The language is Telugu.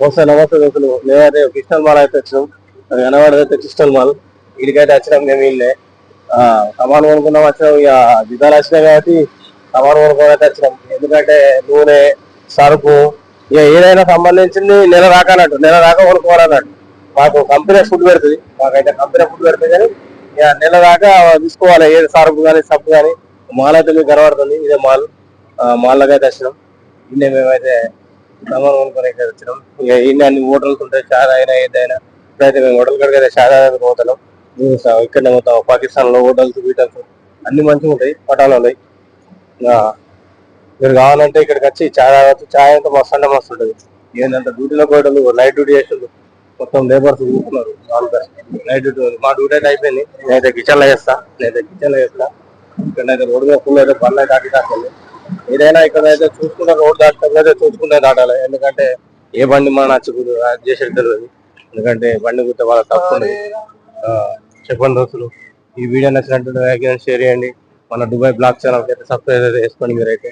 నమస్తే నమస్తే దోస్తులు. మేమైతే క్రిస్టల్ మాల్ అయితే వచ్చినాం. కనబడదైతే క్రిస్టల్ మాల్. వీడికైతే వచ్చినాం మేము వీళ్ళే సామాన్ కొనుక్కున్నాం వచ్చినాం. ఇక జితాలు వచ్చినాయి కాబట్టి సామాన్ కొనుక్కొని అయితే వచ్చినాం. ఎందుకంటే నూనె సరుకు ఇక ఏదైనా సంబంధించింది నెల రాక అన్నట్టు, నెల రాక కొనుక్కోవాలన్నట్టు. మాకు కంపెనీ ఫుడ్ పెడుతుంది, మాకైతే కంపెనీ ఫుడ్ పెడుతుంది. కానీ ఇక నెల దాకా తీసుకోవాలి, ఏది సరుకు కానీ సబ్బు కానీ. మాల్ అయితే మీకు కనబడుతుంది, ఇదే మాల్. మాల్లోకి అయితే వచ్చినాం. ఇన్నే మేమైతే సామాన్ కొనుక్కొని అయితే వచ్చినాం. ఇక ఇన్ని అన్ని హోటల్స్ ఉంటాయి, చాలా అయినా ఏదైనా. ఇప్పుడైతే మేము హోటల్ కాడికి అయితే చాలా పోతున్నాం. ఇక్కడనే పోతాం. పాకిస్తాన్ లో హోటల్స్ హీటల్స్ అన్ని మంచిగా ఉంటాయి, పటాలు ఉన్నాయి. మీరు కావాలంటే ఇక్కడికి వచ్చి చాయ్ తాగొచ్చు. చాయ్ అయితే మస్తు అంటే మస్తు ఉంటుంది. ఏంటంటే డ్యూటీలో పోయేటోళ్ళు నైట్ డ్యూటీ చేస్తుంది, మొత్తం లేబర్స్ చూస్తున్నారు. నైట్ డ్యూటీ మా డ్యూటీ అయితే అయిపోయింది. నేనైతే కిచెన్ లో చేస్తా. ఇక్కడైతే రోడ్డు మీద ఫుల్ అయితే బండ్లు అయితే అటు దాటాలి. ఏదైనా ఇక్కడ అయితే చూసుకుంటే రోడ్ దాటుతా చూసుకుంటే దాటాలి. ఎందుకంటే ఏ బండి మన నచ్చుకుంటు అది చేసేది తెలియదు. ఎందుకంటే బండి కుట్టే వాళ్ళకి తప్పు ఉండదు. చెప్పండి దోస్తులు, ఈ వీడియో నచ్చినట్టు షేర్ చేయండి. మన దుబాయ్ బ్లాగ్ ఛానల్ అయితే సబ్స్క్రైబ్ అయితే చేసుకోండి మీరైతే.